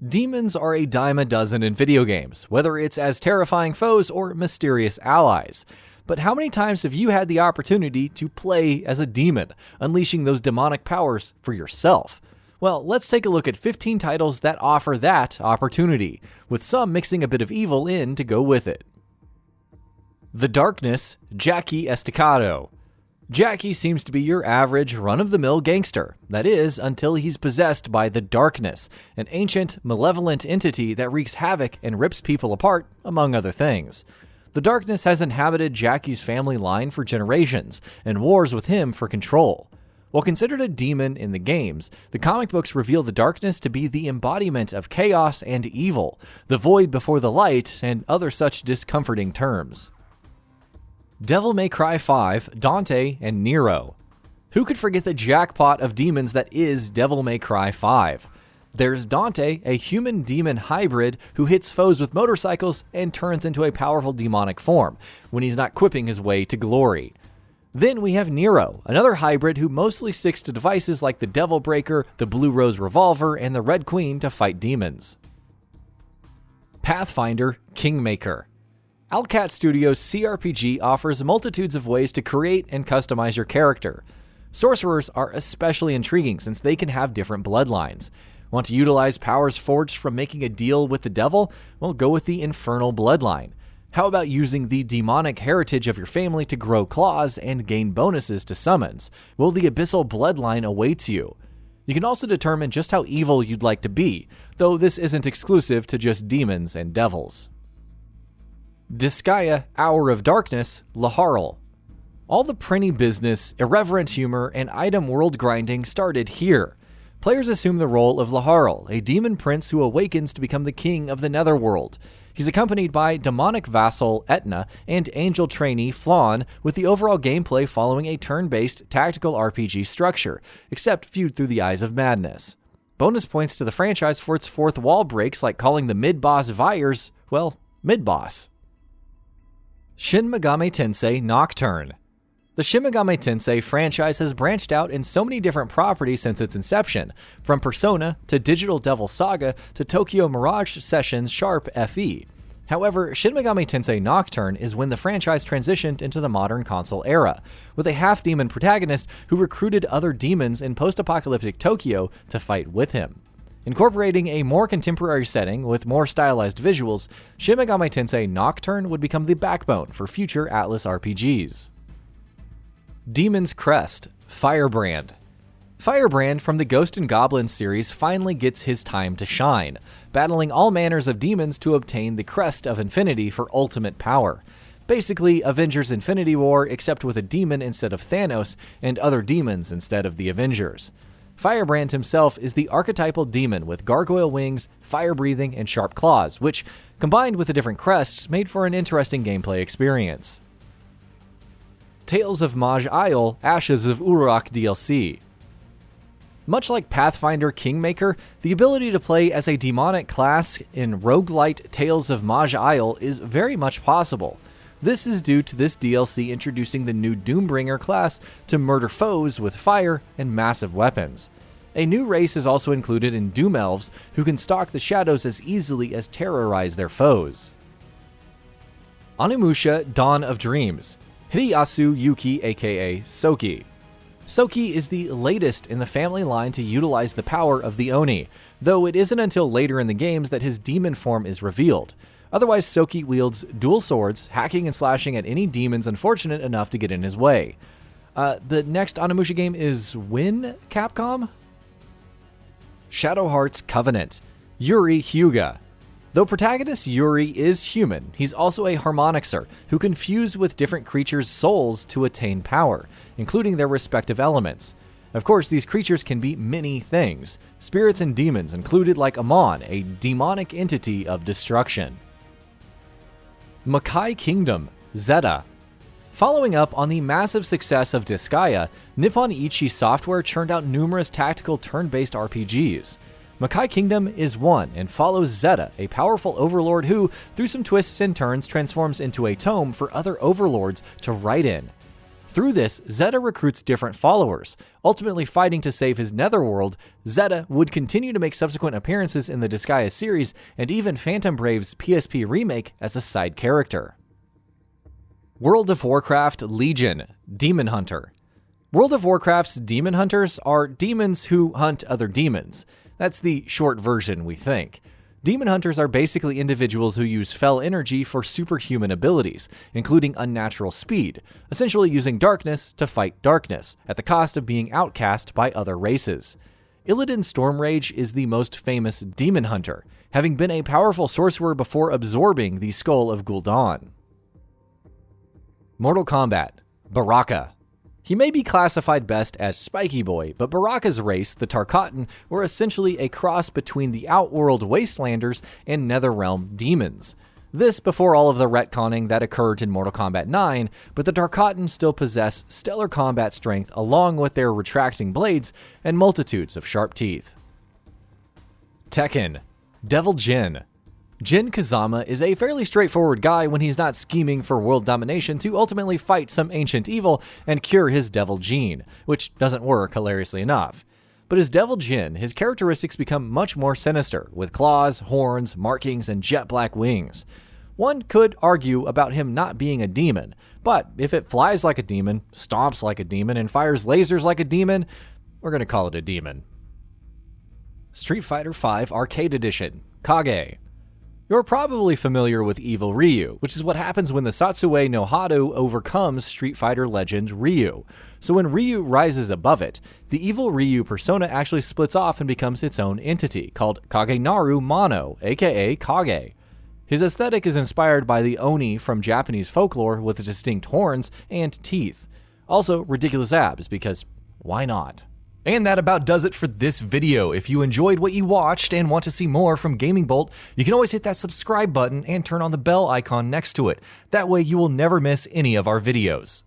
Demons are a dime a dozen in video games, whether it's as terrifying foes or mysterious allies. But how many times have you had the opportunity to play as a demon, unleashing those demonic powers for yourself? Well, let's take a look at 15 titles that offer that opportunity, with some mixing a bit of evil in to go with it. The Darkness, Jackie Estacado. Jackie seems to be your average run-of-the-mill gangster. That is, until he's possessed by the Darkness, an ancient, malevolent entity that wreaks havoc and rips people apart, among other things. The Darkness has inhabited Jackie's family line for generations, and wars with him for control. While considered a demon in the games, the comic books reveal the Darkness to be the embodiment of chaos and evil, the void before the light, and other such discomforting terms. Devil May Cry 5, Dante, and NERO. Who could forget the jackpot of demons that is Devil May Cry 5? There's Dante, a human-demon hybrid who hits foes with motorcycles and turns into a powerful demonic form when he's not quipping his way to glory. Then we have NERO, another hybrid who mostly sticks to devices like the Devil Breaker, the Blue Rose Revolver, and the Red Queen to fight demons. Pathfinder, Kingmaker. Owlcat Studios' CRPG offers multitudes of ways to create and customize your character. Sorcerers are especially intriguing since they can have different bloodlines. Want to utilize powers forged from making a deal with the devil? Well, go with the Infernal bloodline. How about using the demonic heritage of your family to grow claws and gain bonuses to summons? Well, the Abyssal bloodline awaits you. You can also determine just how evil you'd like to be, though this isn't exclusive to just demons and devils. Disgaea, Hour of Darkness, Laharl. All the printy business, irreverent humor, and item world grinding started here. Players assume the role of Laharl, a demon prince who awakens to become the king of the Netherworld. He's accompanied by demonic vassal Etna and angel trainee Flawn, with the overall gameplay following a turn-based tactical RPG structure, except viewed through the eyes of madness. Bonus points to the franchise for its fourth wall breaks, like calling the mid-boss Vyres, well, mid-boss. Shin Megami Tensei Nocturne. The Shin Megami Tensei franchise has branched out in so many different properties since its inception, from Persona to Digital Devil Saga to Tokyo Mirage Sessions Sharp FE. However, Shin Megami Tensei Nocturne is when the franchise transitioned into the modern console era, with a half-demon protagonist who recruited other demons in post-apocalyptic Tokyo to fight with him. Incorporating a more contemporary setting with more stylized visuals, Shin Megami Tensei Nocturne would become the backbone for future Atlus RPGs. Demon's Crest, Firebrand. Firebrand from the Ghost and Goblins series finally gets his time to shine, battling all manners of demons to obtain the Crest of Infinity for ultimate power. Basically, Avengers Infinity War except with a demon instead of Thanos and other demons instead of the Avengers. Firebrand himself is the archetypal demon with gargoyle wings, fire breathing, and sharp claws, which, combined with the different crests, made for an interesting gameplay experience. Tales of MAJ'EYAL, Ashes of URH'ROK DLC. Much like Pathfinder Kingmaker, the ability to play as a demonic class in roguelite Tales of MAJ'EYAL is very much possible. This is due to this DLC introducing the new Doombringer class to murder foes with fire and massive weapons. A new race is also included in Doom Elves, who can stalk the shadows as easily as terrorize their foes. Onimusha Dawn of Dreams, Hideyasu Yuki aka Soki. Soki is the latest in the family line to utilize the power of the Oni, though it isn't until later in the games that his demon form is revealed. Otherwise, Soki wields dual swords, hacking and slashing at any demons unfortunate enough to get in his way. The next Onimusha game is when, Capcom? Shadow Heart's Covenant, Yuri HYUGA. Though protagonist Yuri is human, he's also a harmonixer who can fuse with different creatures' souls to attain power, including their respective elements. Of course, these creatures can be many things, spirits and demons included, like Amon, a demonic entity of destruction. Makai Kingdom, Zeta. Following up on the massive success of Disgaea, Nippon Ichi Software churned out numerous tactical turn-based RPGs. Makai Kingdom is one and follows Zeta, a powerful overlord who, through some twists and turns, transforms into a tome for other overlords to ride in. Through this, Zeta recruits different followers. Ultimately fighting to save his netherworld, Zeta would continue to make subsequent appearances in the Disgaea series and even Phantom Brave's PSP remake as a side character. World of Warcraft Legion, Demon Hunter. World of Warcraft's demon hunters are demons who hunt other demons. That's the short version, we think. Demon hunters are basically individuals who use fel energy for superhuman abilities, including unnatural speed, essentially using darkness to fight darkness, at the cost of being outcast by other races. Illidan Stormrage is the most famous demon hunter, having been a powerful sorcerer before absorbing the skull of Gul'dan. Mortal Kombat, Baraka. He may be classified best as Spiky Boy, but Baraka's race, the Tarkatan, were essentially a cross between the Outworld Wastelanders and Netherrealm demons. This before all of the retconning that occurred in Mortal Kombat 9, but the Tarkatan still possess stellar combat strength along with their retracting blades and multitudes of sharp teeth. Tekken, Devil Jin. Jin Kazama is a fairly straightforward guy when he's not scheming for world domination to ultimately fight some ancient evil and cure his devil gene, which doesn't work hilariously enough. But as Devil Jin, his characteristics become much more sinister, with claws, horns, markings, and jet black wings. One could argue about him not being a demon, but if it flies like a demon, stomps like a demon, and fires lasers like a demon, we're gonna call it a demon. Street Fighter V Arcade Edition, Kage. You're probably familiar with Evil Ryu, which is what happens when the Satsue no Hado overcomes Street Fighter legend Ryu. So when Ryu rises above it, the Evil Ryu persona actually splits off and becomes its own entity, called Kagenaru Mono, aka Kage. His aesthetic is inspired by the Oni from Japanese folklore with distinct horns and teeth. Also, ridiculous abs, because why not? And that about does it for this video. If you enjoyed what you watched and want to see more from Gaming Bolt, you can always hit that subscribe button and turn on the bell icon next to it. That way you will never miss any of our videos.